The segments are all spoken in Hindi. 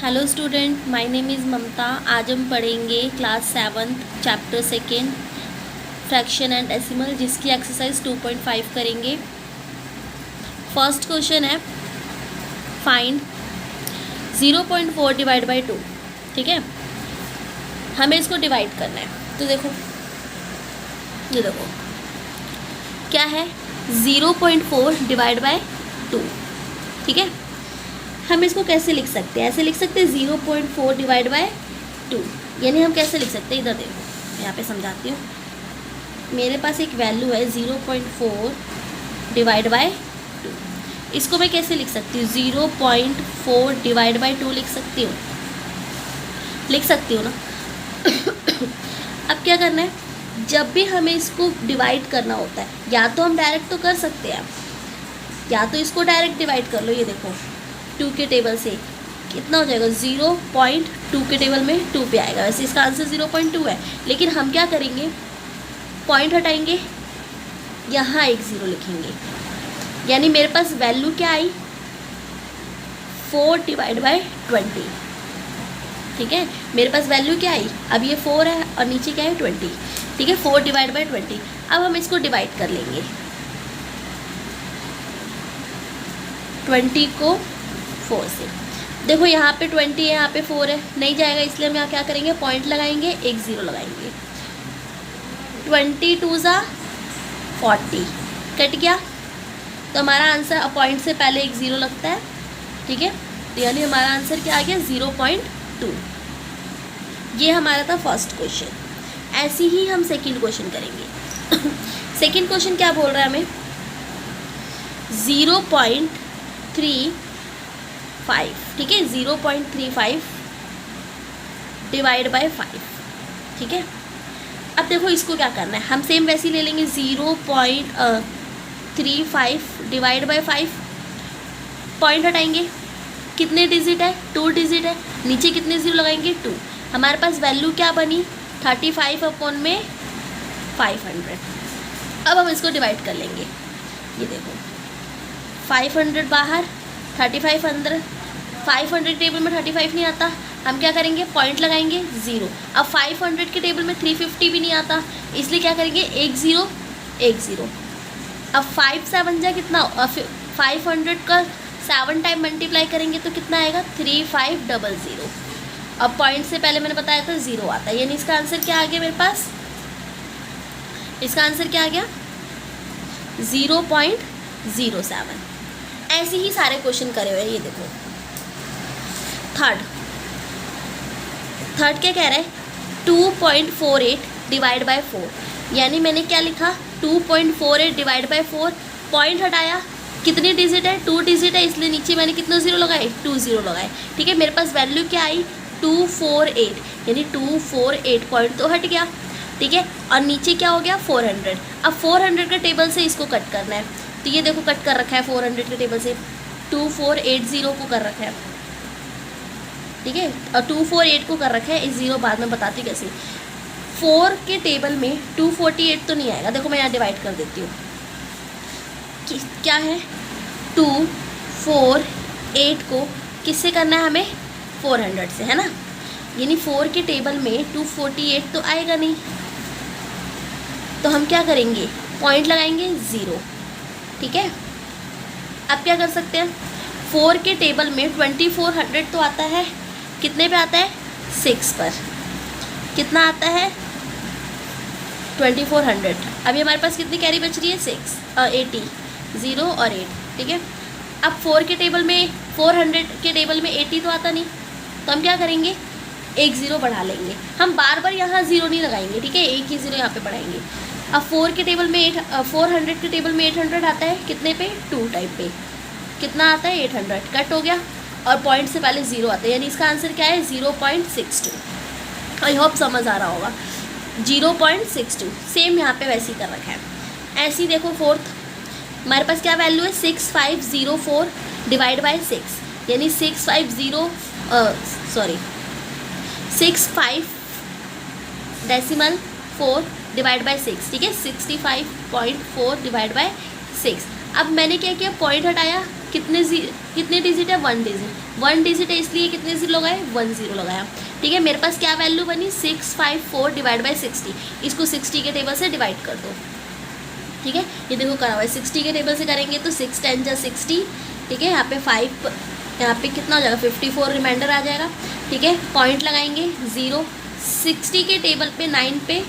Hello student, my name is Mamta. आज हम पढ़ेंगे class 7 chapter 2 fraction and decimal, जिसकी एक्सरसाइज 2.5 करेंगे। फर्स्ट क्वेश्चन है फाइंड 0.4 डिवाइड बाई 2। ठीक है, हमें इसको डिवाइड करना है। तो देखो, ये देखो क्या है, 0.4 डिवाइड बाई 2। ठीक है, हम इसको कैसे लिख सकते हैं? ऐसे लिख सकते हैं 0.4 डिवाइड बाय 2। यानी हम कैसे लिख सकते हैं, इधर देखो, यहाँ पे समझाती हूँ। मेरे पास एक वैल्यू है 0.4 डिवाइड बाय 2। इसको मैं कैसे लिख सकती हूँ? 0.4 डिवाइड बाय 2 लिख सकती हूँ ना। अब क्या करना है, जब भी हमें इसको डिवाइड करना होता है, या तो हम डायरेक्ट तो कर सकते हैं, या तो इसको डायरेक्ट डिवाइड कर लो। ये देखो 2 के टेबल से कितना हो जाएगा, 0.2 के टेबल में 2 पे आएगा। वैसे इसका आंसर 0.2 है, लेकिन हम क्या करेंगे, पॉइंट हटाएंगे, यहाँ एक 0 लिखेंगे। यानी मेरे पास वैल्यू क्या आई, 4 डिवाइड बाई 20। ठीक है, मेरे पास वैल्यू क्या आई, अब ये 4 है और नीचे क्या है 20। ठीक है, 4 डिवाइड बाई 20। अब हम इसको डिवाइड कर लेंगे, 20 को 4 से। देखो यहाँ पे 20 है, यहाँ पे 4 है, नहीं जाएगा, इसलिए हम यहाँ क्या करेंगे, पॉइंट लगाएंगे, एक 0 लगाएंगे। 22 ज़ा 40 कट गया, तो हमारा आंसर, पॉइंट से पहले एक 0 लगता है। ठीक है, तो यानी हमारा आंसर क्या आ गया, 0.2। ये हमारा था फर्स्ट क्वेश्चन। ऐसे ही हम सेकंड क्वेश्चन करेंगे। सेकंड क्वेश्चन क्या बोल रहा है हमें, 0.35। ठीक है, 0.35 डिवाइड बाय 5। ठीक है, अब देखो इसको क्या करना है, हम सेम वैसे ही ले लेंगे, 0.35 डिवाइड बाय 5। पॉइंट हटाएंगे, कितने डिजिट है, 2 डिजिट है, नीचे कितने 0 लगाएंगे, 2। हमारे पास वैल्यू क्या बनी, 35 अपॉन में 500। अब हम इसको डिवाइड कर लेंगे। ये देखो 500 बाहर, 35 अंदर। 500 टेबल में 35 नहीं आता, हम क्या करेंगे, पॉइंट लगाएंगे, 0। अब 500 के टेबल में 350 भी नहीं आता, इसलिए क्या करेंगे, एक 0 एक 0। अब 5 7 जा कितना, 500 का 7 टाइम मल्टीप्लाई करेंगे तो कितना आएगा, 3500। अब पॉइंट से पहले मैंने बताया था 0 आता है, यानी इसका आंसर क्या आ गया मेरे पास, इसका आंसर क्या आ गया, 0.07। ऐसे ही सारे क्वेश्चन करे हुए हैं। ये देखो थर्ड क्या कह रहा है, 2.48 डिवाइड बाय 4। यानी मैंने क्या लिखा, 2.48 डिवाइड बाय 4, पॉइंट हटाया, कितनी डिजिट है, 2 डिजिट है, इसलिए नीचे मैंने कितने 0 लगाए, 2 0 लगाए। ठीक है, मेरे पास वैल्यू क्या आई, 248, यानी 248, पॉइंट तो हट गया। ठीक है, और नीचे क्या हो गया, 400। अब 400 के टेबल से इसको कट करना है, तो ये देखो कट कर रखा है 400 के टेबल से, 2480 को कर रखा है। ठीक है, और 248 को कर रखा है, इस 0 बाद में बताती हूँ कैसे। 4 के टेबल में 248 तो नहीं आएगा, देखो मैं यहाँ डिवाइड कर देती हूँ। क्या है, 248 को किससे करना है हमें, 400 से, है ना। यानी 4 के टेबल में 248 तो आएगा नहीं, तो हम क्या करेंगे, पॉइंट लगाएंगे, 0। ठीक है, अब क्या कर सकते हैं, 4 के टेबल में 2400 तो आता है, कितने पे आता है, 6 पर। कितना आता है, 2400। अभी हमारे पास कितनी कैरी बच रही है, 80, 0 और 8। ठीक है, अब 4 के टेबल में, 400 के टेबल में 80 तो आता नहीं, तो हम क्या करेंगे, एक 0 बढ़ा लेंगे। हम बार बार यहाँ 0 नहीं लगाएंगे, ठीक है, एक ही 0 यहाँ पे बढ़ाएंगे। अब 4 के टेबल में 400 के टेबल में 800 आता है, कितने पे, 2 टाइप पे, कितना आता है, 800, कट हो गया, और पॉइंट से पहले 0 आता है, यानी इसका आंसर क्या है, 0.62। आई होप समझ आ रहा होगा, 0.62। सेम यहाँ पे वैसे ही कर रखा है। ऐसे ही देखो फोर्थ, हमारे पास क्या वैल्यू है, 6504 डिवाइड बाई 6। यानी 65 डिवाइड बाई 6। ठीक है, 65.4 डिवाइड बाई 6। अब मैंने क्या किया, पॉइंट हटाया, कितने डिजिट है, 1 डिजिट, 1 डिजिट है इसलिए कितने जीरो लगाए, 1 0 लगाया। ठीक है, मेरे पास क्या वैल्यू बनी, 654 डिवाइड बाई 60। इसको 60 के टेबल से डिवाइड कर दो। ठीक है, ये देखो करा हुआ है, 60 के टेबल से करेंगे तो 6 10 जा 60। ठीक है, यहाँ पे 5, यहाँ पे कितना हो जाएगा, 54 रिमाइंडर आ जाएगा। ठीक है, पॉइंट लगाएंगे 0, 60 के टेबल पे 9 पे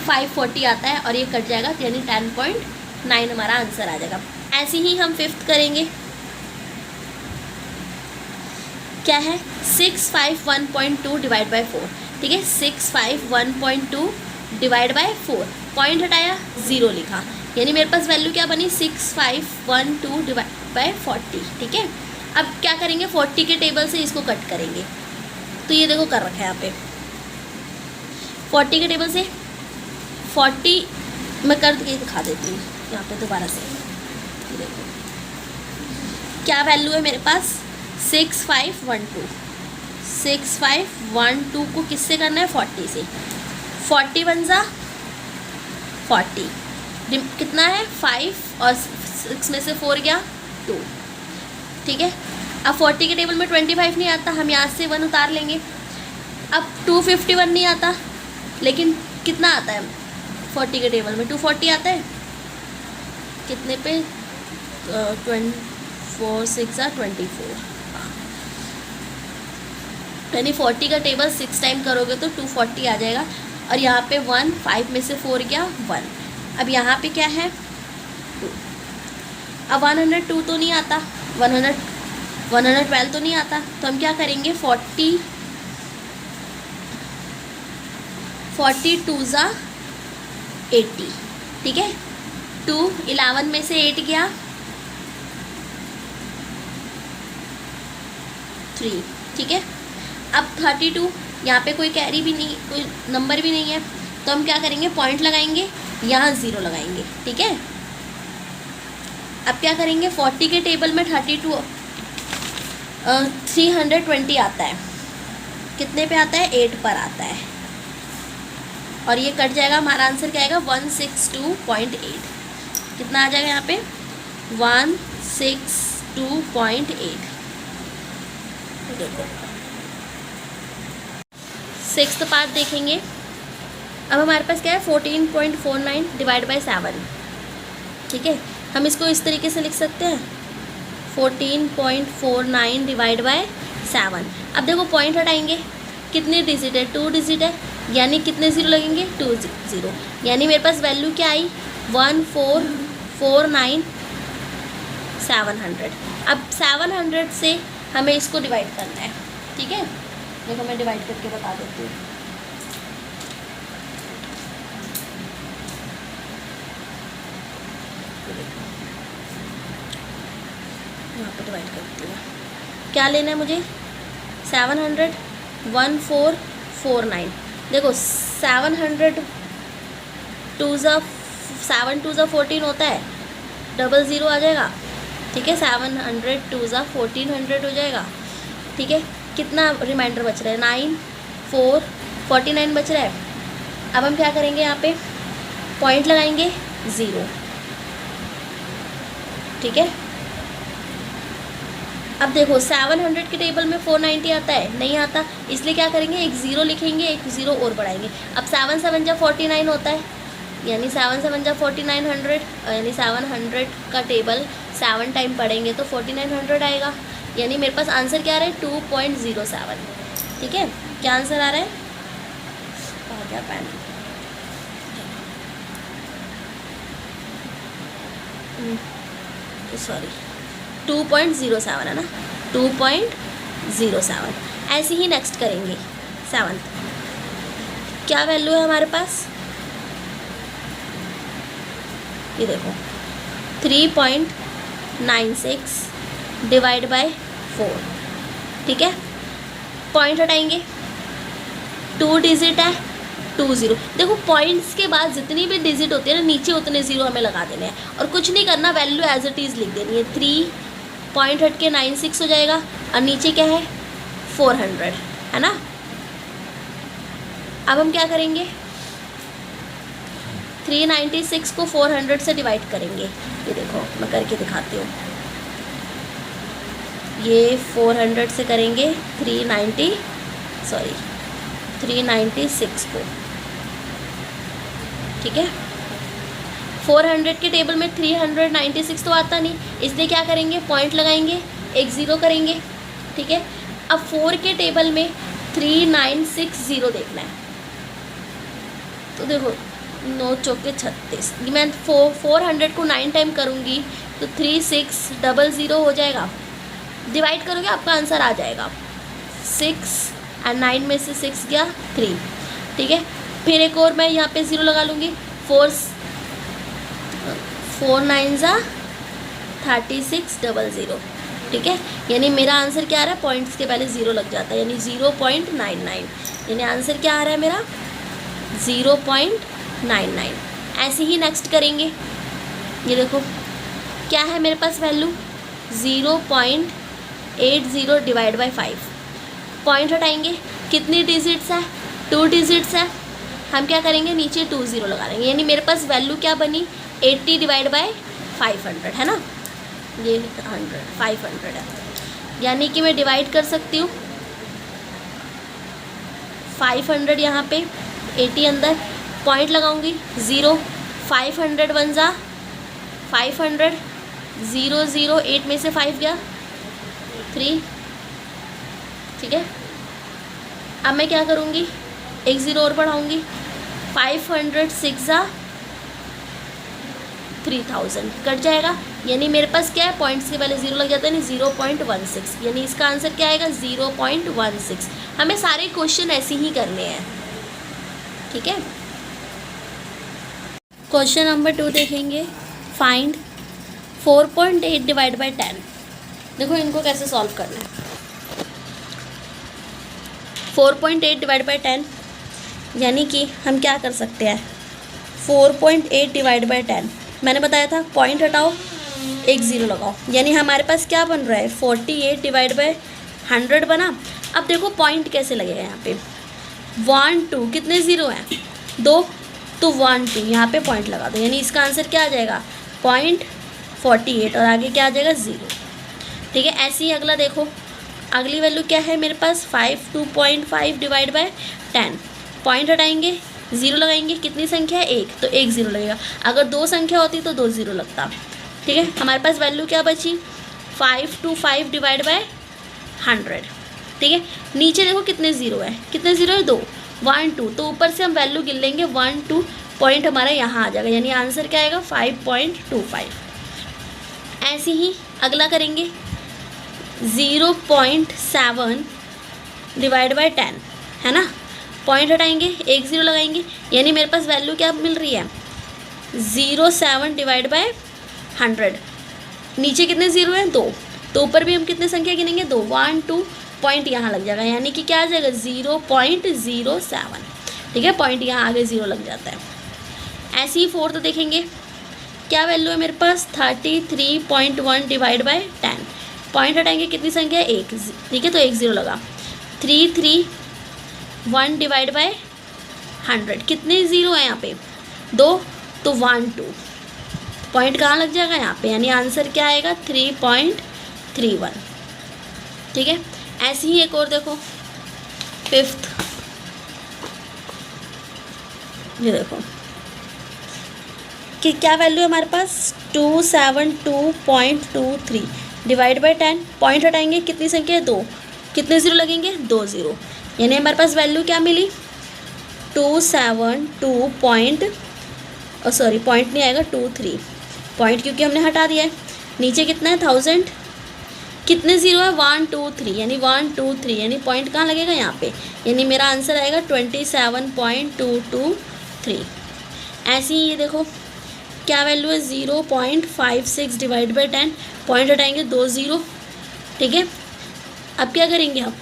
540 आता है और ये कट जाएगा, यानी 10.9 हमारा आंसर आ जाएगा। ऐसे ही हम 5th करेंगे, क्या है, 651.2 डिवाइड बाई 4। ठीक है, 651.2 डिवाइड बाई 4, पॉइंट हटाया 0 लिखा, यानी मेरे पास वैल्यू क्या बनी, 6512 डिवाइड बाई 40। ठीक है, अब क्या करेंगे, 40 के टेबल से इसको कट करेंगे, तो ये देखो कर रखा है यहाँ पे 40 के टेबल से 40 मैं कर के दिखा देती हूँ यहाँ पे दोबारा से। देखो क्या वैल्यू है मेरे पास, 6512, 6512 को किससे करना है, 40 से, 40 1 जा 40, कितना है 5 और 6 में से 4 गया 2। ठीक है, अब 40 के टेबल में 25 नहीं आता, हम यहाँ से 1 उतार लेंगे। अब 251 नहीं आता, लेकिन कितना आता है 40 के टेबल में, 240 आता है, कितने पे 4 6 24, यानी 40 का टेबल 6 टाइम करोगे तो 240 आ जाएगा। और यहाँ पे 1, 5 में से 4 गया 1, अब यहाँ पे क्या है 2। अब 102 तो नहीं आता, 112 तो नहीं आता, तो हम क्या करेंगे, 42 जा 80। ठीक है, 2 11 में से 8 गया 3। ठीक है, अब 32, यहाँ पे कोई कैरी भी नहीं, कोई नंबर भी नहीं है, तो हम क्या करेंगे, पॉइंट लगाएंगे, यहाँ 0 लगाएंगे। ठीक है, अब क्या करेंगे, 40 के टेबल में 320 आता है, कितने पे आता है, 8 पर आता है, और ये कट जाएगा, हमारा आंसर क्या आएगा, 162.8। कितना आ जाएगा यहाँ पे, 162.8। देखो 6th पार्ट देखेंगे। अब हमारे पास क्या है, 14.49 डिवाइड बाई 7। ठीक है, हम इसको इस तरीके से लिख सकते हैं, 14.49 डिवाइड बाई 7। अब देखो पॉइंट हटाएंगे, कितने डिजिट है, 2 डिजिट है, यानी कितने ज़ीरो लगेंगे, 2 0, यानी मेरे पास वैल्यू क्या आई, 1449,700। अब 700 से हमें इसको डिवाइड करना है। ठीक है, देखो मैं डिवाइड करके बता देती हूँ। यहाँ पर डिवाइड करती हूँ, क्या लेना है मुझे, 700 1449। देखो 700 2 ज़ा 7 2 ज़ा 14 होता है, 00 आ जाएगा। ठीक है, 700 2 ज़ा 1400 हो जाएगा। ठीक है, कितना रिमाइंडर बच रहा है, 9 4 49 बच रहा है। अब हम क्या करेंगे, यहाँ पे पॉइंट लगाएंगे 0। ठीक है, अब देखो 700 के टेबल में 490 आता है, नहीं आता, इसलिए क्या करेंगे, एक 0 लिखेंगे, एक 0 और बढ़ाएंगे। अब 7 7 जा 49 होता है, यानी 7 7 जा 4900, यानी 700 का टेबल 7 टाइम पढ़ेंगे तो 4900 आएगा, यानी मेरे पास आंसर क्या आ रहा है, 2.07। ठीक है, क्या आंसर आ रहा है, आ गया पैन, सॉरी 2.07 है ना, 2.07। ऐसे ही नेक्स्ट करेंगे 7th, क्या वैल्यू है हमारे पास, ये देखो 3.96 डिवाइड बाय 4। ठीक है, पॉइंट हटाएंगे, 2 डिजिट है 2 0। देखो पॉइंट्स के बाद जितनी भी डिजिट होती है ना, नीचे उतने 0 हमें लगा देने हैं और कुछ नहीं करना, वैल्यू एज इट इज़ लिख देनी है। 3 पॉइंट हट के 96 हो जाएगा और नीचे क्या है 400, है ना। अब हम क्या करेंगे, 396 को 400 से डिवाइड करेंगे। ये देखो मैं करके दिखाती हूँ, ये 400 से करेंगे 396 को, ठीक है। 400 के टेबल में 396 तो आता नहीं, इसलिए क्या करेंगे, पॉइंट लगाएंगे, एक ज़ीरो करेंगे, ठीक है। अब 4 के टेबल में 3960 देखना है, तो देखो 9 चौके 36, मैं 400 को 9 टाइम करूँगी तो 3600 हो जाएगा। डिवाइड करोगे आपका आंसर आ जाएगा। 6 और 9 में से 6 गया 3, ठीक है। फिर एक और मैं यहाँ पे ज़ीरो लगा लूँगी, 4 9 3600, ठीक है। यानी मेरा आंसर क्या आ रहा है, पॉइंट्स के पहले ज़ीरो लग जाता है, यानी 0.99, यानी आंसर क्या आ रहा है मेरा 0.99। ऐसे ही नेक्स्ट करेंगे, ये देखो क्या है मेरे पास वैल्यू 0.80 डिवाइड बाई 5, पॉइंट हटाएंगे, कितनी डिजिट्स है, 2 डिजिट्स है, हम क्या करेंगे नीचे 20 लगा लेंगे, यानी मेरे पास वैल्यू क्या बनी 80 डिवाइड बाई 500 है ना, ये 500 है, यानी कि मैं डिवाइड कर सकती हूँ 500 यहाँ पे 80 अंदर, पॉइंट लगाऊंगी 0, 500 1 जा 500, 0 0 8 में से 5 गया 3, ठीक है। अब मैं क्या करूँगी, एक ज़ीरो और बढ़ाऊँगी, 506 जा 3000 कट जाएगा, यानी मेरे पास क्या है, पॉइंट्स के पहले ज़ीरो लग जाता है, यानी 0.16, यानी इसका आंसर क्या आएगा 0.16। हमें सारे क्वेश्चन ऐसे ही करने हैं, ठीक है। क्वेश्चन नंबर 2 देखेंगे, फाइंड 4.8 डिवाइड बाई 10। देखो इनको कैसे सॉल्व करना है। 4.8 डिवाइड बाई 10, यानी कि हम क्या कर सकते हैं, 4.8 डिवाइड बाई 10 मैंने बताया था, पॉइंट हटाओ, एक ज़ीरो लगाओ, यानी हमारे पास क्या बन रहा है 48 डिवाइड बाई 100 बना। अब देखो पॉइंट कैसे लगेगा, यहाँ पे 1 2 कितने ज़ीरो हैं 2, तो 1 2 यहाँ पे पॉइंट लगा दो, यानी इसका आंसर क्या आ जाएगा 0.48 और आगे क्या आ जाएगा 0, ठीक है। ऐसे ही अगला देखो, अगली वैल्यू क्या है मेरे पास 2.5 डिवाइड बाई 10, पॉइंट हटाएंगे, ज़ीरो लगाएंगे, कितनी संख्या है 1, तो 1 ज़ीरो लगेगा, अगर 2 संख्या होती तो 2 ज़ीरो लगता, ठीक है। हमारे पास वैल्यू क्या बची 5 डिवाइड बाई 100, ठीक है। नीचे देखो कितने ज़ीरो है, कितने ज़ीरो है 2, 1 2, तो ऊपर से हम वैल्यू गिन लेंगे 1 2, पॉइंट हमारा यहाँ आ जाएगा, यानी आंसर क्या आएगा 5.25। ऐसे ही अगला करेंगे 0.7 डिवाइड बाई 10, है ना, पॉइंट हटाएंगे, एक ज़ीरो लगाएंगे, यानी मेरे पास वैल्यू क्या मिल रही है 0.7 डिवाइड बाई 100। नीचे कितने ज़ीरो हैं 2, तो ऊपर भी हम कितने संख्या गिनेंगे 2, 1 2, पॉइंट यहाँ लग जाएगा, यानी कि क्या आ जाएगा 0.07, ठीक है। पॉइंट यहाँ आगे ज़ीरो लग जाता है। ऐसे ही फोर्थ देखेंगे, क्या वैल्यू है मेरे पास 33.1 डिवाइड बाई 10, पॉइंट हटाएंगे, कितनी संख्या है 1, ठीक है, तो एक ज़ीरो लगा, 331 डिवाइड बाई 100, कितने ज़ीरो है यहाँ पे 2, तो 1 2, पॉइंट कहाँ लग जाएगा यहाँ पे, यानी आंसर क्या आएगा 3.31, ठीक है। ऐसे ही एक और देखो, फिफ्थ, ये देखो कि क्या वैल्यू है हमारे पास 272.23 डिवाइड बाई 10, पॉइंट हटाएंगे, कितनी संख्या है 2, कितने ज़ीरो लगेंगे 2 ज़ीरो, यानी हमारे पास वैल्यू क्या मिली 272 पॉइंट नहीं आएगा 23, पॉइंट क्योंकि हमने हटा दिया है, नीचे कितना है 1000, कितने ज़ीरो है 1 2 3, यानी 1 2 3, यानी पॉइंट कहाँ लगेगा यहाँ पे, यानी मेरा आंसर आएगा 27.223। ऐसे ही ये देखो क्या वैल्यू है 0.56 डिवाइड बाई 10, पॉइंट हटाएंगे 2 ज़ीरो, ठीक है। अब क्या करेंगे आप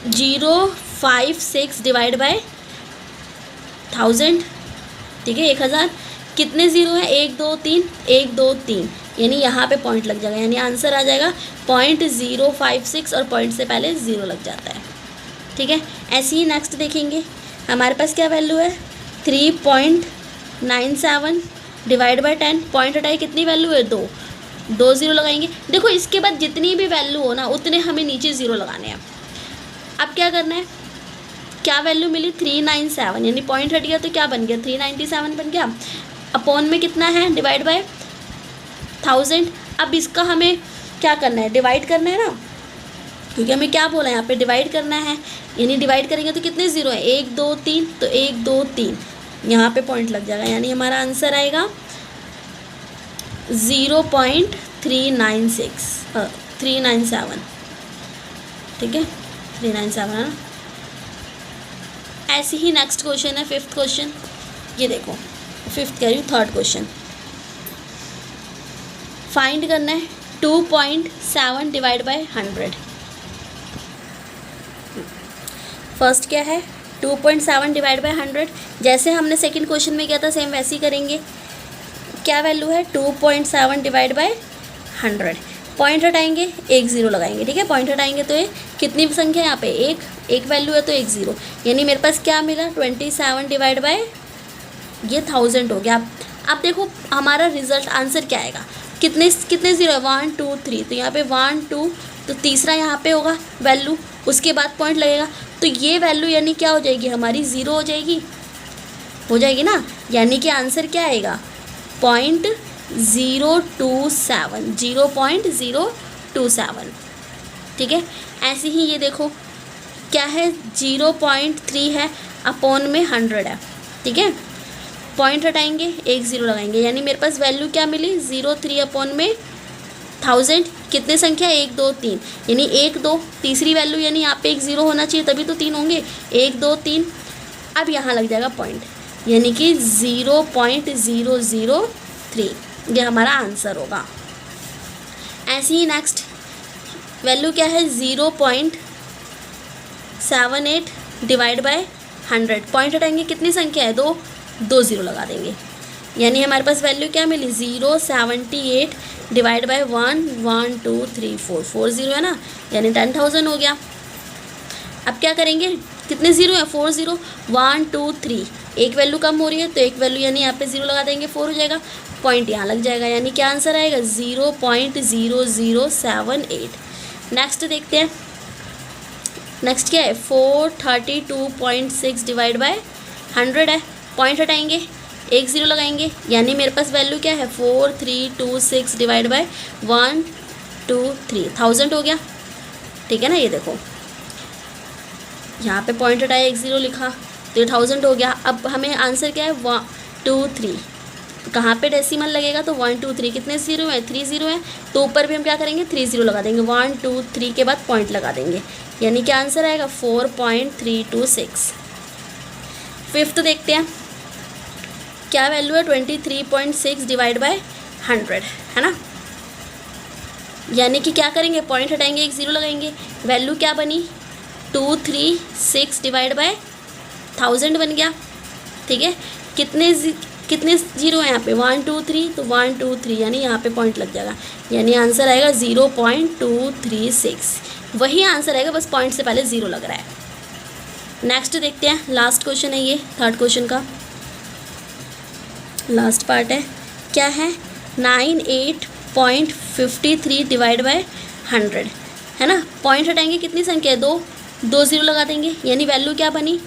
0.56 डिवाइड बाई 1000, ठीक है 1000, कितने ज़ीरो है 1 2 3, 1 2 3, यानी यहाँ पे पॉइंट लग जाएगा, यानी आंसर आ जाएगा 0.056 और पॉइंट से पहले ज़ीरो लग जाता है, ठीक है। ऐसे ही नेक्स्ट देखेंगे, हमारे पास क्या वैल्यू है 3.97 डिवाइड बाई 10, पॉइंट हटाए, कितनी वैल्यू है 2, 2 ज़ीरो लगाएंगे। देखो इसके बाद जितनी भी वैल्यू हो ना उतने हमें नीचे ज़ीरो लगाने हैं। अब क्या करना है, क्या वैल्यू मिली 397, यानी पॉइंट हट गया तो क्या बन गया 397 बन गया। अपॉन में कितना है, डिवाइड बाय 1000। अब इसका हमें क्या करना है, डिवाइड करना है ना, क्योंकि हमें क्या बोला है यहाँ पे डिवाइड करना है, यानी डिवाइड करेंगे तो कितने ज़ीरो है, 1 2 3, तो 1 2 3 यहाँ पे पॉइंट लग जाएगा, यानी हमारा आंसर आएगा 397, ठीक है 397 है ना। ऐसे ही नेक्स्ट क्वेश्चन है 5th क्वेश्चन, ये देखो 5th कह रही हूँ 3rd क्वेश्चन। फाइंड करना है 2.7 डिवाइड बाय 100। फर्स्ट क्या है 2.7 डिवाइड बाय 100, जैसे हमने सेकंड क्वेश्चन में किया था सेम वैसे ही करेंगे। क्या वैल्यू है 2.7 डिवाइड बाय 100, पॉइंट हटाएंगे 1 ज़ीरो लगाएंगे, ठीक है। पॉइंट हटाएंगे तो ये कितनी संख्या है यहाँ पे, एक वैल्यू है तो 1 ज़ीरो, यानी मेरे पास क्या मिला 27 डिवाइड बाय ये 1000 हो गया। अब देखो हमारा रिजल्ट आंसर क्या आएगा, कितने ज़ीरो है 1 2 3, तो यहाँ पे 1 2, तो तीसरा यहाँ पे होगा वैल्यू, उसके बाद पॉइंट लगेगा, तो ये वैल्यू यानी क्या हो जाएगी हमारी, ज़ीरो हो जाएगी ना, यानी कि आंसर क्या आएगा 0.027, ठीक है। ऐसे ही ये देखो क्या है 0.3 है, अपॉन में 100 है, ठीक है। पॉइंट हटाएंगे 1 ज़ीरो लगाएंगे, यानी मेरे पास वैल्यू क्या मिली 0.3 अपॉन में 1000, कितने संख्या 1 2 3, यानी 1 2 तीसरी वैल्यू, यानी यहाँ पे 1 ज़ीरो होना चाहिए तभी तो 3 होंगे, 1 2 3। अब यहाँ लग जाएगा पॉइंट, यानी कि 0.003, ये हमारा आंसर होगा। ऐसे ही नेक्स्ट वैल्यू क्या है 0.78 डिवाइड बाय 100, पॉइंट हटाएंगे कितनी संख्या है, 2 ज़ीरो लगा देंगे, यानी हमारे पास वैल्यू क्या मिली 0.78 डिवाइड बाय 1 1 2 3 4 ज़ीरो है ना, यानी 10,000 हो गया। अब क्या करेंगे, कितने ज़ीरो है 4 ज़ीरो, 1 2 3, एक वैल्यू कम हो रही है तो एक वैल्यू यानी यहाँ पे 0 लगा देंगे, 4 हो जाएगा, पॉइंट यहाँ लग जाएगा, यानी क्या आंसर आएगा 0.0078। नेक्स्ट देखते हैं, नेक्स्ट क्या है 432.6 डिवाइड बाय 100 है, पॉइंट हटाएंगे 1 ज़ीरो लगाएंगे, यानी मेरे पास वैल्यू क्या है 4326 डिवाइड बाय 1 2 3, 1000 हो गया, ठीक है ना। ये देखो यहाँ पे पॉइंट हटाया 1 ज़ीरो लिखा तो ये 1000 हो गया। अब हमें आंसर क्या है 1 2 3, कहाँ पे डेसिमल लगेगा तो 1 2 3, कितने ज़ीरो है 3 ज़ीरो है, तो ऊपर भी हम क्या करेंगे 3 ज़ीरो लगा देंगे, 1 2 3 के बाद पॉइंट लगा देंगे, यानी क्या आंसर आएगा 4.326। 5th देखते हैं, क्या वैल्यू है 23.6 डिवाइड बाय 100 है ना, यानी कि क्या करेंगे पॉइंट हटाएंगे 1 ज़ीरो लगाएंगे, वैल्यू क्या बनी 236 डिवाइड बाय 1000 बन गया, ठीक है। कितने ज़ीरो है यहाँ पे 1 2 3, तो 1 2 3, यानी यहाँ पे पॉइंट लग जाएगा, यानी आंसर आएगा 0.236, वही आंसर आएगा, बस पॉइंट से पहले 0 लग रहा है। नेक्स्ट देखते हैं, लास्ट क्वेश्चन है ये 3rd क्वेश्चन का लास्ट पार्ट है, क्या है 98.53 डिवाइड बाय 100 है ना, पॉइंट हटाएंगे कितनी संख्या है 2 ज़ीरो लगा देंगे, यानी वैल्यू क्या बनी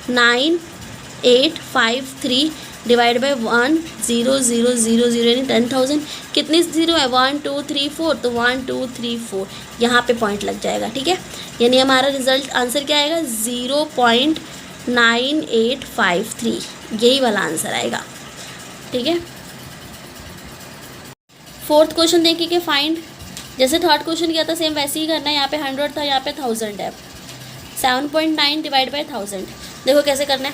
9853 डिवाइड बाय 10000, यानी 10,000, कितनी ज़ीरो है 1 2 3 4, तो 1 2 3 4 यहाँ पे पॉइंट लग जाएगा, ठीक है। यानी हमारा रिजल्ट आंसर क्या आएगा 0.9853, यही वाला आंसर आएगा, ठीक है। 4th क्वेश्चन देखिए कि फाइंड, जैसे 3rd क्वेश्चन किया था सेम वैसे ही करना है, यहाँ पे 100 था यहाँ पे 1000 है, 7.9 डिवाइड बाय 1000, देखो कैसे करना है,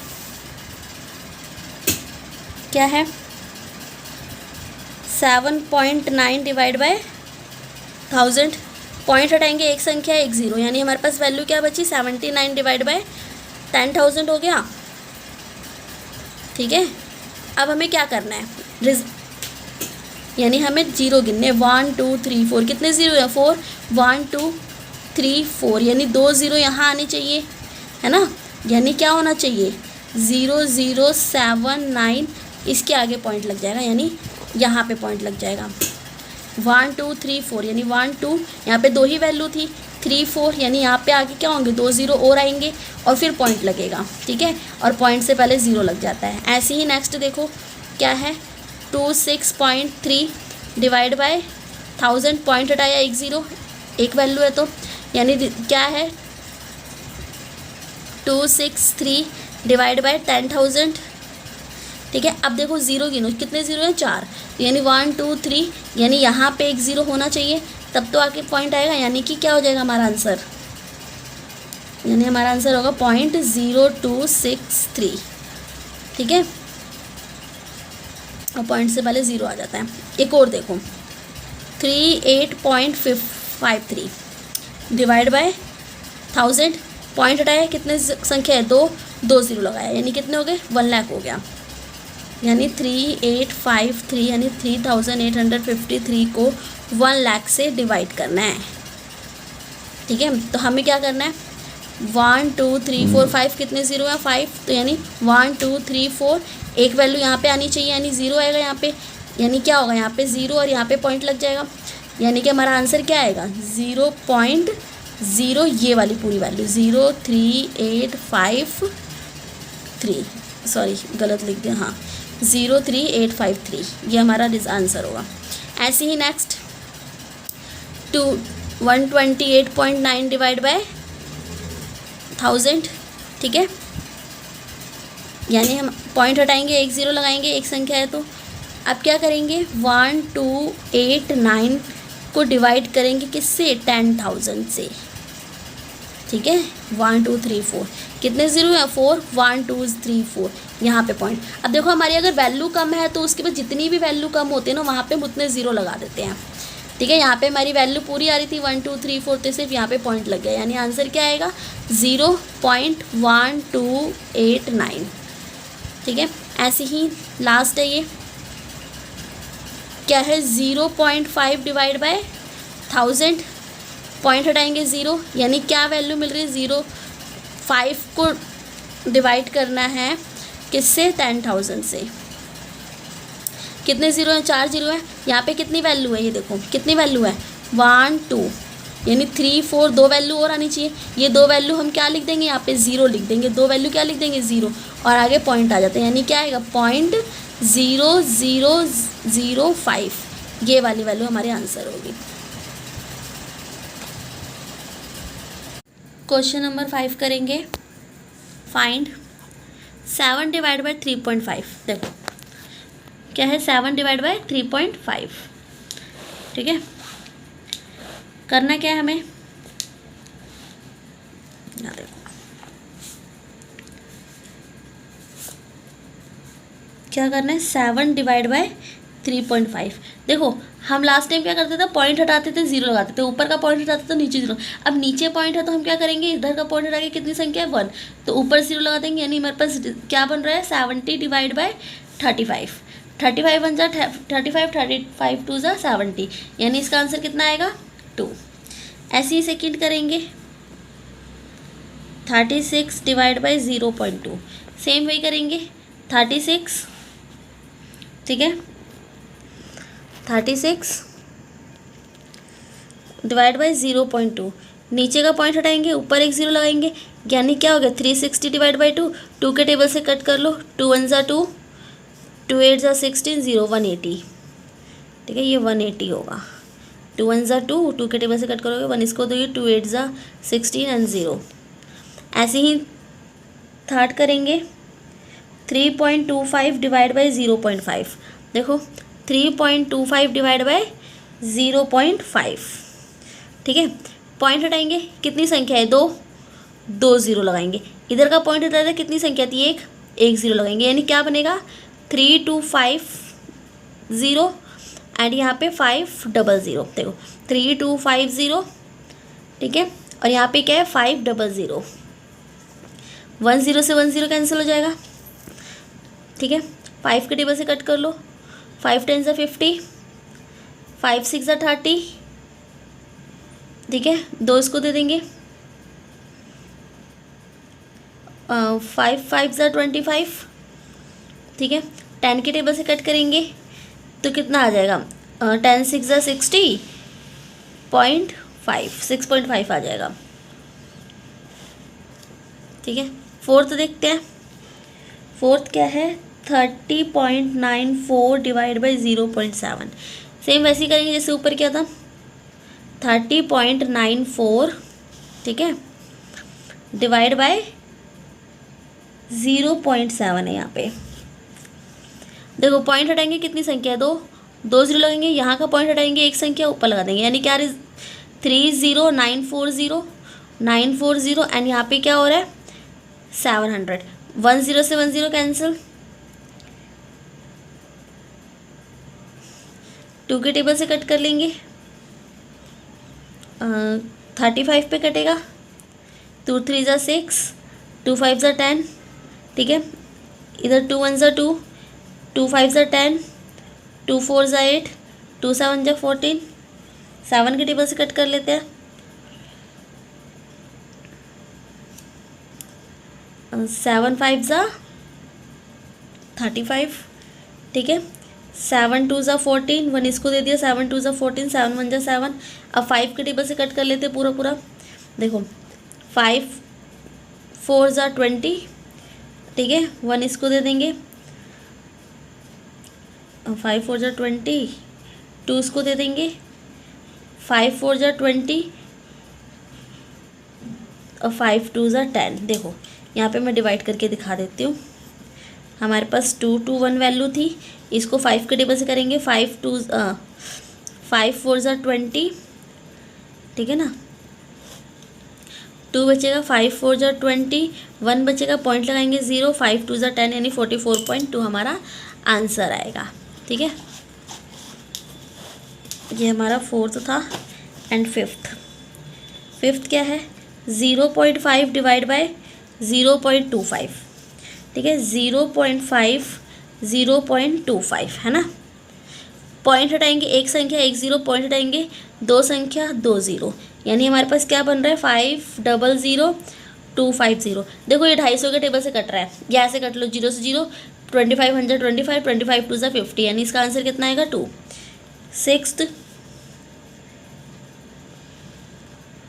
क्या है 7.9 डिवाइड बाय 1000, पॉइंट हटाएंगे एक संख्या 1 ज़ीरो, यानी हमारे पास वैल्यू क्या बची 79 डिवाइड बाय 10,000 हो गया, ठीक है। अब हमें क्या करना है, यानी हमें जीरो गिनने 1 2 3 4, कितने ज़ीरो है 4, 1 2 3 4, यानी 2 ज़ीरो यहाँ आने चाहिए है ना, यानी क्या होना चाहिए 0079, इसके आगे पॉइंट लग जाएगा, यानी यहाँ पे पॉइंट लग जाएगा। 1 2 3 4 यानी 1 2, यहाँ पे 2 ही वैल्यू थी, 3 4 यानी यहाँ पे आगे क्या होंगे, 2 0 और आएंगे और फिर पॉइंट लगेगा, ठीक है, और पॉइंट से पहले 0 लग जाता है। ऐसे ही नेक्स्ट देखो क्या है, 26.3 डिवाइड बाय 1000, पॉइंट हटाया, 1 0, एक वैल्यू है तो यानी क्या है 263 डिवाइड बाय 10,000, ठीक है। अब देखो जीरो गिनो, कितने जीरो हैं, 4, यानी 1 2 3, यानी यहाँ पे एक ज़ीरो होना चाहिए तब तो आके पॉइंट आएगा, यानी कि क्या हो जाएगा हमारा आंसर, यानी हमारा आंसर होगा 0.0263, ठीक है, और पॉइंट से पहले 0 आ जाता है। एक और देखो 38.53 डिवाइड बाय 1000, पॉइंट हटाया, कितने संख्या है, 2 2 0 लगाया, यानी कितने हो गए, 1 लाख हो गया, यानी 3853 यानी 3853 को 1 लाख से डिवाइड करना है, ठीक है। तो हमें क्या करना है, 1 2 3 4 5, कितने ज़ीरो है, 5, तो यानी 1 2 3 4, एक वैल्यू यहाँ पे आनी चाहिए, यानी 0 आएगा यहाँ पे, यानी क्या होगा यहाँ पे 0 और यहाँ पे पॉइंट लग जाएगा, यानी कि हमारा आंसर क्या आएगा 0.0, ये वाली पूरी वैल्यू 03853, सॉरी गलत लिख दिया, हाँ 03853, ये हमारा आंसर होगा। ऐसे ही नेक्स्ट 128.9 डिवाइड बाय 1000, ठीक है, यानी हम पॉइंट हटाएंगे, 1 0 लगाएंगे, एक संख्या है तो अब क्या करेंगे 1289 को डिवाइड करेंगे किससे, 10,000 से, ठीक है, 1 2 3 4, कितने ज़ीरो है, 4, 1 2 3 4, यहाँ पे पॉइंट। अब देखो हमारी अगर वैल्यू कम है तो उसके बाद जितनी भी वैल्यू कम होती है ना वहाँ पे हम उतने ज़ीरो लगा देते हैं, ठीक है। यहाँ पे हमारी वैल्यू पूरी आ रही थी 1 2 3 4, तो सिर्फ यहाँ पे पॉइंट लग गया, यानी आंसर क्या आएगा 0.1289, ठीक है। ऐसे ही लास्ट है ये क्या है 0.5 डिवाइड बाय 1000, पॉइंट हटाएंगे 0, यानी क्या वैल्यू मिल रही है 0.5 को डिवाइड करना है किससे, 10,000 से, कितने ज़ीरो हैं, 4 ज़ीरो है, यहाँ पे कितनी वैल्यू है, ये देखो कितनी वैल्यू है 1 2, यानी 3 4, 2 वैल्यू और आनी चाहिए, ये 2 वैल्यू हम क्या लिख देंगे, यहाँ पे 0 लिख देंगे, 2 वैल्यू क्या लिख देंगे 0, और आगे पॉइंट आ जाते हैं, यानी क्या आएगा 0.0005, ये वाली वैल्यू हमारे आंसर होगी। क्वेश्चन नंबर 5 करेंगे, फाइंड 7 डिवाइड बाय 3.5, देखो क्या है 7 डिवाइड बाय 3.5, ठीक है, करना क्या है हमें, देखो क्या करना है 7 डिवाइड बाय 3.5, देखो हम लास्ट टाइम क्या करते थे, पॉइंट हटाते थे 0 लगाते थे, ऊपर का पॉइंट हटाते थे नीचे 0, अब नीचे पॉइंट है तो हम क्या करेंगे, इधर का पॉइंट हटा के कितनी संख्या है 1, तो ऊपर 0 लगा देंगे, यानी हमारे पास क्या बन रहा है 70 डिवाइड बाय 35, 35 बन जा 35, 35 2 जा 70, यानी इसका आंसर कितना आएगा 2। ऐसे ही सेकेंड करेंगे 36 डिवाइड बाई 0.2, सेम वही करेंगे 36, ठीक है, 36 डिवाइड बाई 0.2, नीचे का पॉइंट हटाएंगे, ऊपर एक 0 लगाएंगे, यानी क्या हो गया 360 डिवाइड बाई 2, 2 के टेबल से कट कर लो, 2 1 ज़ा 2, 2 8 ज़ा 16, 0 180, ठीक है, ये 180 होगा, 2 1 ज़ा 2, 2 के टेबल से कट करोगे 1 इसको दोगे, 2 8 ज़ा 16 एंड 0। ऐसे ही थर्ड करेंगे 3.25 डिवाइड बाई 0.5, देखो 3.25 डिवाइड बाई 0.5, ठीक है, पॉइंट हटाएंगे, कितनी संख्या है 2, 2 0 लगाएंगे, इधर का पॉइंट हटाया था कितनी संख्या थी 1, 1 0 लगाएंगे, यानी क्या बनेगा 3250 एंड यहाँ पे 500, देखो 3250, ठीक है, और यहाँ पे क्या है 500, 1 0 से 1 0 कैंसिल हो जाएगा, ठीक है, 5 के टेबल से कट कर लो, 5 10 ज़ा 50, 5 6 ज़ा 30, ठीक है, 2 इसको दे देंगे, 5 5 ज़ा 25, ठीक है, 10 के टेबल से कट करेंगे तो कितना आ जाएगा 10 6 ज़ा 60.5, 6.5 आ जाएगा। ठीक है, फोर्थ देखते हैं। फोर्थ क्या है, 30.94 डिवाइड बाई 0.7। सेम वैसे ही करेंगे जैसे ऊपर क्या था, 30.94, ठीक है, डिवाइड बाय 0.7 है यहाँ पे। देखो पॉइंट हटाएंगे, कितनी संख्या है, दो जीरो लगेंगे, यहाँ का पॉइंट हटाएंगे, एक संख्या ऊपर लगा देंगे, यानी क्या 30940 एंड यहाँ पे क्या हो रहा है 700। 10 से 10 कैंसिल, 2 के टेबल से कट कर लेंगे, 35 पे कटेगा, 2 3 ज़ा 6, 2 5 ज़ा 10, ठीक है, इधर 2 1 ज़ा 2, 2 5 ज़ा 10, 2 4 ज़ा 8, 2 7 ज़ा 14, 7 के टेबल से कट कर लेते हैं, 7 5 ज़ा 35, ठीक है, 7 2 ज़ा 14, 1 इसको दे दिया, 7 2 ज़ा 14, 7 1 ज़ा 7। अब 5 के टेबल से कट कर लेते हैं पूरा, देखो 5 4 ज़ा 20, ठीक है, 1 इसको दे देंगे, 5 4 ज़ा 20, 2 इसको दे देंगे, 5 4 ज़ा 20 और 5 2 ज़ा 10। देखो यहाँ पे मैं डिवाइड करके दिखा देती हूँ। हमारे पास 2 2 1 वैल्यू थी, इसको 5 के टेबल से करेंगे, 5 4 ज़ा 20, ठीक है ना, 2 बचेगा, 5 4 ज़ा 20, 1 बचेगा, पॉइंट लगाएंगे 0, 5 2 ज़ा 10 यानी 44.2 हमारा आंसर आएगा। ठीक है, ये हमारा फोर्थ था। एंड फिफ्थ क्या है, 0.5 डिवाइड बाय 0.25, ठीक है, 0.5 0.25 है ना। पॉइंट हटाएंगे, एक संख्या 1 0, पॉइंट हटाएंगे 2 संख्या 2 0, यानी हमारे पास क्या बन रहा है 500250। देखो ये 250 के टेबल से कट रहा है, यहाँ से कट लो 0 से 0, 25 100 25, 25 2 50, यानी इसका आंसर कितना आएगा 2। Sixth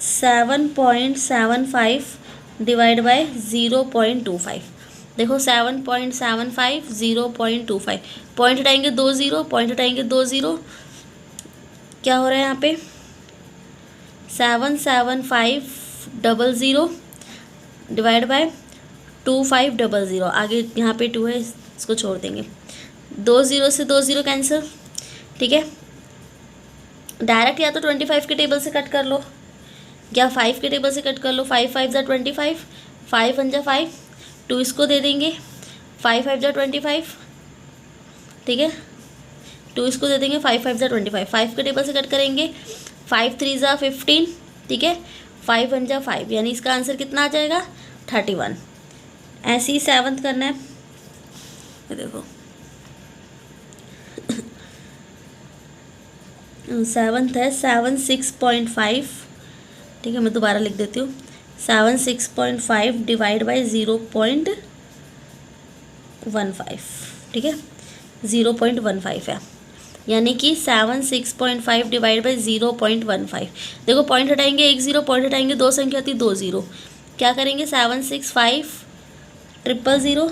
7.75 divide by 0.25। देखो 7.75 0.25, पॉइंट हटाएंगे 2 0, पॉइंट हटाएंगे 2 0, क्या हो रहा है यहाँ पे 77500 डिवाइड बाय 2500। आगे यहाँ पे 2 है, इसको छोड़ देंगे, 2 0 से 2 0 कैंसिल। ठीक है, डायरेक्ट या तो 25 के टेबल से कट कर लो या 5 के टेबल से कट कर लो। 5 5 ज़ा 25, 5 1 ज़ा 5, 2 इसको दे देंगे, 5 5 ज़ा 25, ठीक है, 2 इसको दे देंगे, 5 5 ज़ा 25, 5 के टेबल से कट करेंगे, 5 3 ज़ा 15, ठीक है, 5 1 ज़ा 5, यानी इसका आंसर कितना आ जाएगा 31। ऐसे ही 7th करना है, देखो 7th है 76.5, ठीक है, मैं दोबारा लिख देती हूँ, 76.5 डिवाइड बाई 0.15, ठीक है, 0.15 है, यानी कि 76.5 डिवाइड बाई 0.15। देखो पॉइंट हटाएंगे 1 0, पॉइंट हटाएंगे 2 संख्या थी 2 0, क्या करेंगे 765 000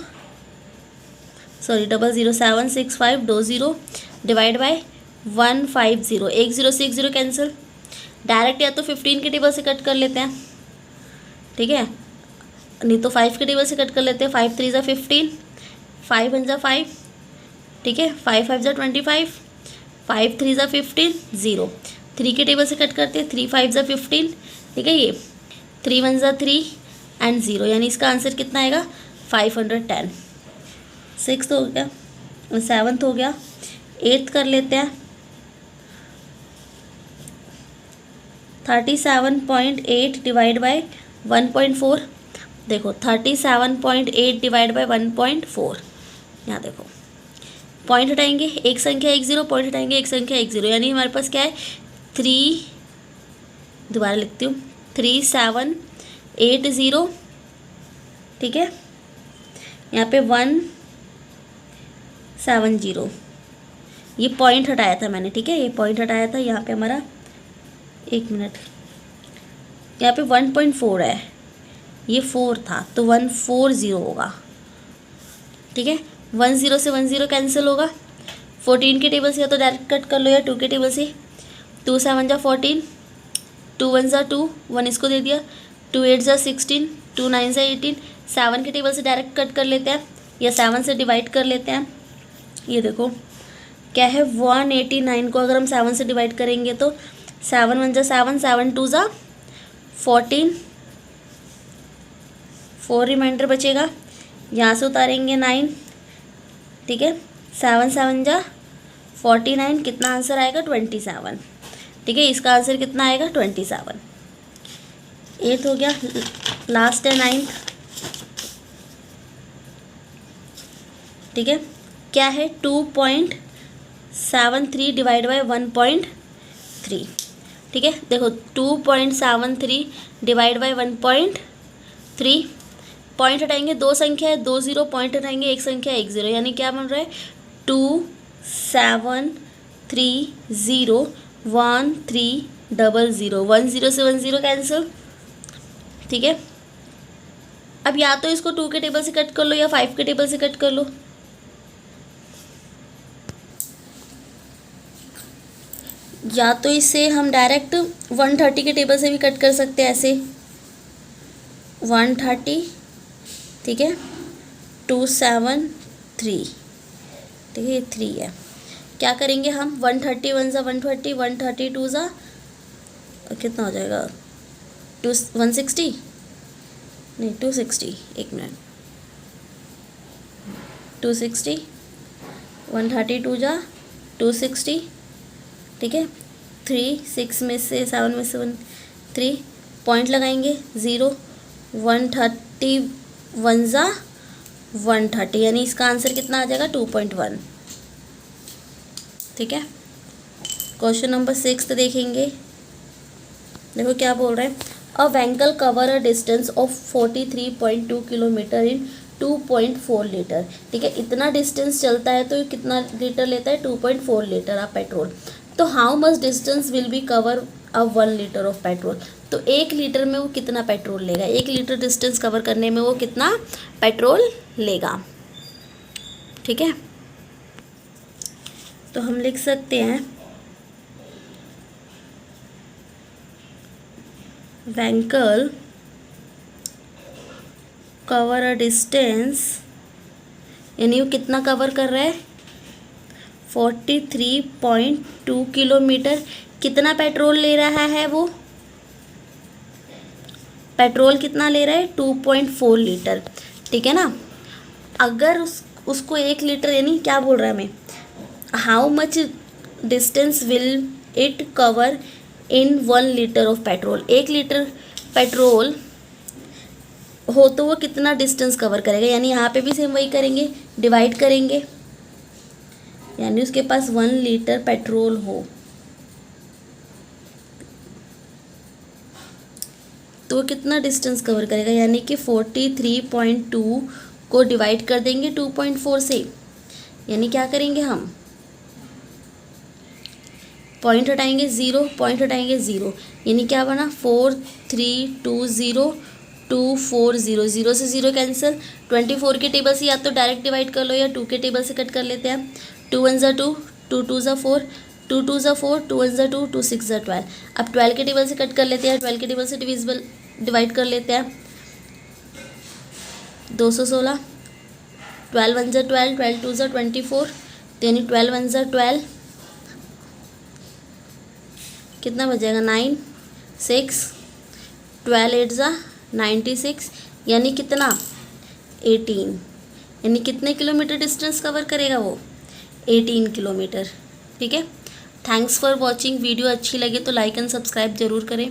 765 20 डिवाइड बाय 150, 1 0 से 1 0 कैंसिल। डायरेक्ट या तो 15 के टेबल से कट कर लेते हैं, ठीक है, नहीं तो 5 के टेबल से कट कर लेते हैं। 5 3 ज़ा 15, 5 1 ज़ा 5, ठीक है, 5 5 ज़ा 25, 5 3 ज़ा 15 0, 3 के टेबल से कट करते हैं, 3 5 ज़ा 15, ठीक है, ये 3 1 ज़ा 3 एंड 0, यानी इसका आंसर कितना आएगा 510। 6th हो गया, 7th हो गया, 8th कर लेते हैं। 37.8 डिवाइड बाय 1.4, देखो 37.8 डिवाइड बाय 1.4, यहाँ देखो पॉइंट हटाएंगे, एक संख्या 1 0, पॉइंट हटाएंगे एक संख्या 1 0, यानी हमारे पास क्या है 3, दोबारा लिखती हूँ 3780, ठीक है, यहाँ पे 170, ये पॉइंट हटाया था मैंने, ठीक है, ये पॉइंट हटाया था। यहाँ पे हमारा 1 मिनट, यहाँ पे 1.4 है, ये 4 था तो 140 होगा, ठीक है। 10 से 10 कैंसिल होगा। 14 के टेबल से या तो डायरेक्ट कट कर लो या 2 के टेबल से। 2 7 जा 14, 2 1 जा 2, 1 इसको दे दिया, 2 8 जा 16, 2 9 जा 18। 7 के टेबल से डायरेक्ट कट कर लेते हैं या 7 से डिवाइड कर लेते हैं। ये देखो क्या है, 189 को अगर हम 7 से डिवाइड करेंगे तो 7 1 जा 7, 7 2 जा 14, 4 रिमाइंडर बचेगा, यहाँ से उतारेंगे 9, ठीक है। 7 7 जा 49, कितना आंसर आएगा 27, ठीक है। इसका आंसर कितना आएगा 27। 8 हो गया, लास्ट है 9, ठीक है। क्या है 2.73 डिवाइड बाय 1.3, ठीक है। देखो 2.73 डिवाइड बाय 1.3, पॉइंट हटाएंगे 2 संख्या है 2 0, पॉइंट हटाएंगे 1 संख्या 1 0, यानी क्या बन रहा है 2 7 3 0 1 3 0 0, 1 0 से 1 0 कैंसिल, ठीक है। अब या तो इसको 2 के टेबल से कट कर लो या 5 के टेबल से कट कर लो। या तो इसे हम डायरेक्ट 130 के टेबल से भी कट कर सकते हैं, ऐसे 130, ठीक है। 2 7 3, ठीक है, ये 3 है। क्या करेंगे हम, 130 1 जा 130, 130 2 जा कितना हो जाएगा 160, नहीं 260, 1 मिनट, 260, 132 जा 260, ठीक है। 3 6 में से 7 में से 1 3, पॉइंट लगाएंगे 0, 130 1 जा 130, यानी इसका आंसर कितना आ जाएगा 2.1, ठीक है। क्वेश्चन नंबर 6 देखेंगे। देखो क्या बोल रहे हैं, a vehicle cover a distance of 43.2 kilometre in 2.4 litre, ठीक है। इतना डिस्टेंस चलता है तो कितना लीटर लेता है 2.4 लीटर ऑफ पेट्रोल। तो how much distance will be cover a 1 litre of petrol, तो 1 लीटर में वो कितना पेट्रोल लेगा, 1 लीटर डिस्टेंस कवर करने में वो कितना पेट्रोल लेगा, ठीक है। तो हम लिख सकते हैं व्हीकल कवर अ डिस्टेंस, यानी वो कितना कवर कर रहा है 43.2 किलोमीटर। कितना पेट्रोल ले रहा है वो, पेट्रोल कितना ले रहा है 2.4 लीटर, ठीक है ना। अगर उसको 1 लीटर, यानी क्या बोल रहा है हमें, how much distance will it cover in 1 litre of petrol. 1 litre petrol हो तो वो कितना डिस्टेंस कवर करेगा, यानी यहाँ पे भी सेम वही करेंगे, डिवाइड करेंगे, यानी उसके पास 1 लीटर पेट्रोल हो तो वो कितना डिस्टेंस कवर करेगा, यानी कि 43.2 को डिवाइड कर देंगे 2.4 से, यानी क्या करेंगे हम, पॉइंट हटाएंगे 0, पॉइंट हटाएंगे 0, यानी क्या बना 4320 240, 0 से 0 कैंसिल। 24 के टेबल से या तो डायरेक्ट डिवाइड कर लो या 2 के टेबल से कट कर लेते हैं। 2 1 जा 2, 2 2 जा 4, 2 2 जा 4, 2 1 जा 2, 2 6 जा 12। अब 12 के टेबल से कट कर लेते हैं, 12 के टेबल से डिवाइड कर लेते हैं 216, 12 1 जा 12, 12 2 जा 24, यानी 12 1 जा 12, कितना बचेगा 9 6, 12 8 जा 96, यानी कितना 18, यानी कितने किलोमीटर डिस्टेंस कवर करेगा वो 18 किलोमीटर, ठीक है। Thanks for watching. वीडियो अच्छी लगे तो लाइक एंड सब्सक्राइब ज़रूर करें।